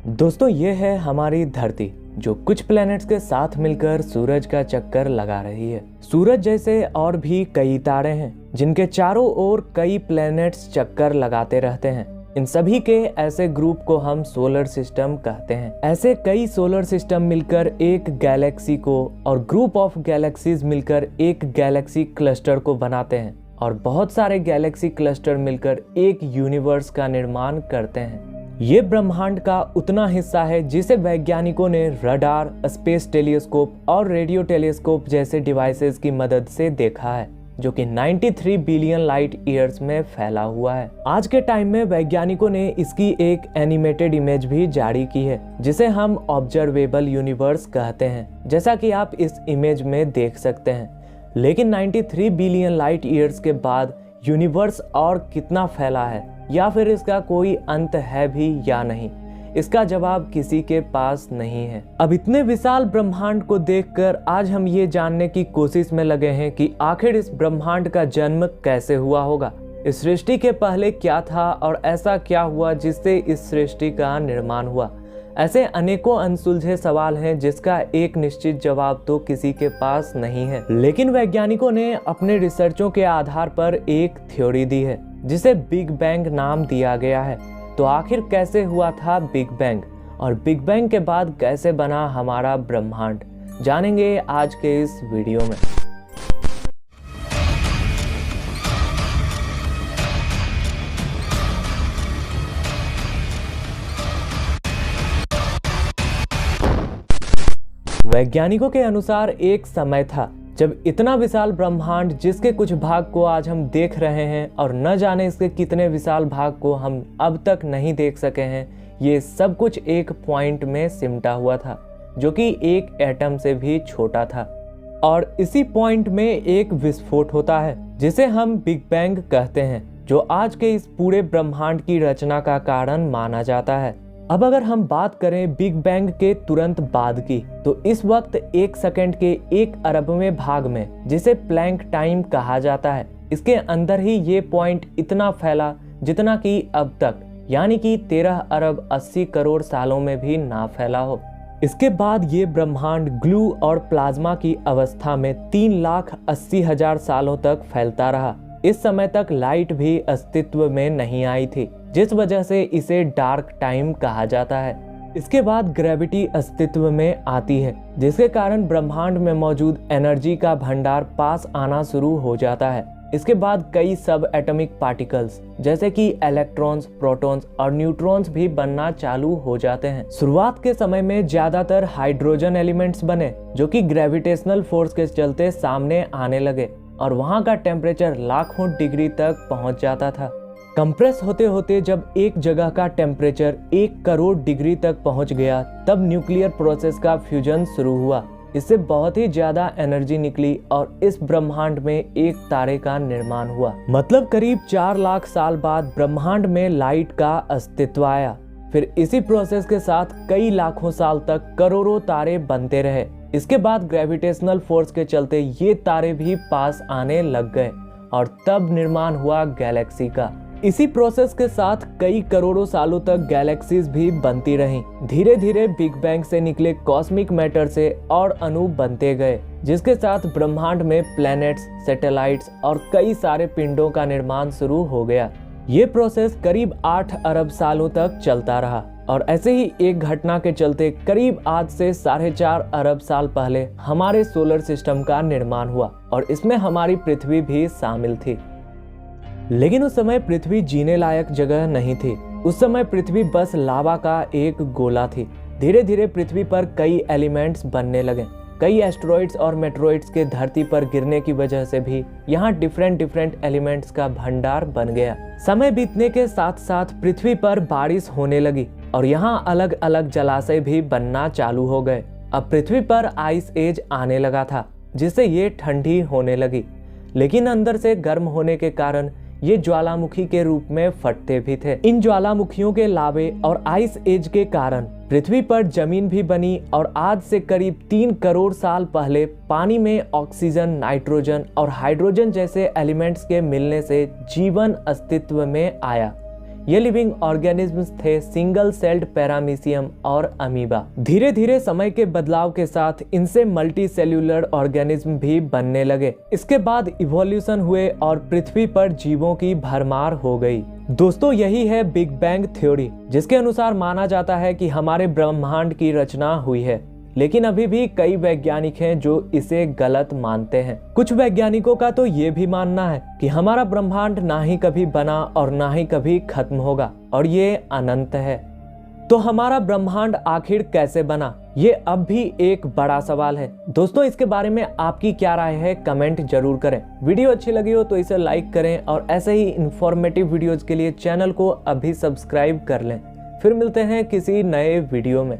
दोस्तों ये है हमारी धरती जो कुछ प्लैनेट्स के साथ मिलकर सूरज का चक्कर लगा रही है। सूरज जैसे और भी कई तारे हैं जिनके चारों ओर कई प्लैनेट्स चक्कर लगाते रहते हैं। इन सभी के ऐसे ग्रुप को हम सोलर सिस्टम कहते हैं। ऐसे कई सोलर सिस्टम मिलकर एक गैलेक्सी को और ग्रुप ऑफ गैलेक्सीज मिलकर एक गैलेक्सी क्लस्टर को बनाते हैं और बहुत सारे गैलेक्सी क्लस्टर मिलकर एक यूनिवर्स का निर्माण करते हैं। ये ब्रह्मांड का उतना हिस्सा है जिसे वैज्ञानिकों ने रडार, स्पेस टेलीस्कोप और रेडियो टेलीस्कोप जैसे डिवाइसेस की मदद से देखा है, जो कि 93 बिलियन लाइट ईयर्स में फैला हुआ है। आज के टाइम में वैज्ञानिकों ने इसकी एक एनिमेटेड इमेज भी जारी की है जिसे हम ऑब्जर्वेबल यूनिवर्स कहते हैं, जैसा कि आप इस इमेज में देख सकते हैं। लेकिन 93 बिलियन लाइट ईयर्स के बाद यूनिवर्स और कितना फैला है या फिर इसका कोई अंत है भी या नहीं, इसका जवाब किसी के पास नहीं है। अब इतने विशाल ब्रह्मांड को देखकर आज हम ये जानने की कोशिश में लगे हैं कि आखिर इस ब्रह्मांड का जन्म कैसे हुआ होगा, इस सृष्टि के पहले क्या था और ऐसा क्या हुआ जिससे इस सृष्टि का निर्माण हुआ। ऐसे अनेकों अनसुलझे सवाल हैं जिसका एक निश्चित जवाब तो किसी के पास नहीं है। लेकिन वैज्ञानिकों ने अपने रिसर्चों के आधार पर एक थ्योरी दी है जिसे बिग बैंग नाम दिया गया है। तो आखिर कैसे हुआ था बिग बैंग और बिग बैंग के बाद कैसे बना हमारा ब्रह्मांड, जानेंगे आज के इस वीडियो में। वैज्ञानिकों के अनुसार एक समय था जब इतना विशाल ब्रह्मांड जिसके कुछ भाग को आज हम देख रहे हैं और न जाने इसके कितने विशाल भाग को हम अब तक नहीं देख सके हैं, ये सब कुछ एक पॉइंट में सिमटा हुआ था जो कि एक एटम से भी छोटा था। और इसी पॉइंट में एक विस्फोट होता है जिसे हम बिग बैंग कहते हैं, जो आज के इस पूरे ब्रह्मांड की रचना का कारण माना जाता है। अब अगर हम बात करें बिग बैंग के तुरंत बाद की, तो इस वक्त एक सेकंड के 1 अरबवें भाग में, जिसे प्लैंक टाइम कहा जाता है, इसके अंदर ही ये पॉइंट इतना फैला जितना कि अब तक, यानी कि 13 अरब 80 करोड़ सालों में भी ना फैला हो। इसके बाद ये ब्रह्मांड ग्लू और प्लाज्मा की अवस्था में 3,80,000 सालों तक फैलता रहा। इस समय तक लाइट भी अस्तित्व में नहीं आई थी, जिस वजह से इसे डार्क टाइम कहा जाता है। इसके बाद ग्रेविटी अस्तित्व में आती है, जिसके कारण ब्रह्मांड में मौजूद एनर्जी का भंडार पास आना शुरू हो जाता है। इसके बाद कई सब एटॉमिक पार्टिकल्स जैसे कि इलेक्ट्रॉन्स, प्रोटॉन्स और न्यूट्रॉन्स भी बनना चालू हो जाते हैं। शुरुआत के समय में ज्यादातर हाइड्रोजन एलिमेंट्स बने जो कि ग्रेविटेशनल फोर्स के चलते सामने आने लगे और वहां का टेम्परेचर लाखों डिग्री तक पहुंच जाता था। कंप्रेस होते होते जब एक जगह का टेम्परेचर 1 करोड़ डिग्री तक पहुंच गया, तब न्यूक्लियर प्रोसेस का फ्यूजन शुरू हुआ। इससे बहुत ही ज्यादा एनर्जी निकली और इस ब्रह्मांड में एक तारे का निर्माण हुआ। मतलब करीब 4 लाख साल बाद ब्रह्मांड में लाइट का अस्तित्व आया। फिर इसी प्रोसेस के साथ कई लाखों साल तक करोड़ों तारे बनते रहे। इसके बाद ग्रेविटेशनल फोर्स के चलते ये तारे भी पास आने लग गए और तब निर्माण हुआ गैलेक्सी का। इसी प्रोसेस के साथ कई करोड़ों सालों तक गैलेक्सीज भी बनती रहीं। धीरे धीरे बिग बैंग से निकले कॉस्मिक मैटर से और अणु बनते गए, जिसके साथ ब्रह्मांड में प्लैनेट्स, सैटेलाइट्स और कई सारे पिंडों का निर्माण शुरू हो गया। ये प्रोसेस करीब 8 अरब सालों तक चलता रहा और ऐसे ही एक घटना के चलते करीब आज से 4.5 अरब साल पहले हमारे सोलर सिस्टम का निर्माण हुआ और इसमें हमारी पृथ्वी भी शामिल थी। लेकिन उस समय पृथ्वी जीने लायक जगह नहीं थी। उस समय पृथ्वी बस लावा का एक गोला थी। धीरे धीरे पृथ्वी पर कई एलिमेंट्स बनने लगे। कई एस्टेरॉइड्स और मेटेरॉइड्स के धरती पर गिरने की वजह से भी यहाँ डिफरेंट एलिमेंट्स का भंडार बन गया। समय बीतने के साथ साथ पृथ्वी पर बारिश होने लगी और यहाँ अलग अलग जलाशय भी बनना चालू हो गए। अब पृथ्वी पर आइस एज आने लगा था, जिससे ये ठंडी होने लगी, लेकिन अंदर से गर्म होने के कारण ये ज्वालामुखी के रूप में फटते भी थे। इन ज्वालामुखियों के लावे और आइस एज के कारण पृथ्वी पर जमीन भी बनी और आज से करीब 3 करोड़ साल पहले पानी में ऑक्सीजन, नाइट्रोजन और हाइड्रोजन जैसे एलिमेंट्स के मिलने से जीवन अस्तित्व में आया। ये लिविंग ऑर्गेनिज्म्स थे सिंगल सेल्ड पैरामीशियम और अमीबा। धीरे धीरे समय के बदलाव के साथ इनसे मल्टी सेल्यूलर ऑर्गेनिज्म भी बनने लगे। इसके बाद इवोल्यूशन हुए और पृथ्वी पर जीवों की भरमार हो गई। दोस्तों, यही है बिग बैंग थ्योरी, जिसके अनुसार माना जाता है कि हमारे ब्रह्मांड की रचना हुई है। लेकिन अभी भी कई वैज्ञानिक हैं जो इसे गलत मानते हैं। कुछ वैज्ञानिकों का तो ये भी मानना है कि हमारा ब्रह्मांड ना ही कभी बना और ना ही कभी खत्म होगा और ये अनंत है। तो हमारा ब्रह्मांड आखिर कैसे बना, ये अब भी एक बड़ा सवाल है। दोस्तों, इसके बारे में आपकी क्या राय है, कमेंट जरूर करें। वीडियो अच्छी लगी हो तो इसे लाइक करें और ऐसे ही इंफॉर्मेटिव वीडियोज के लिए चैनल को अभी सब्सक्राइब कर लें। फिर मिलते हैं किसी नए वीडियो में।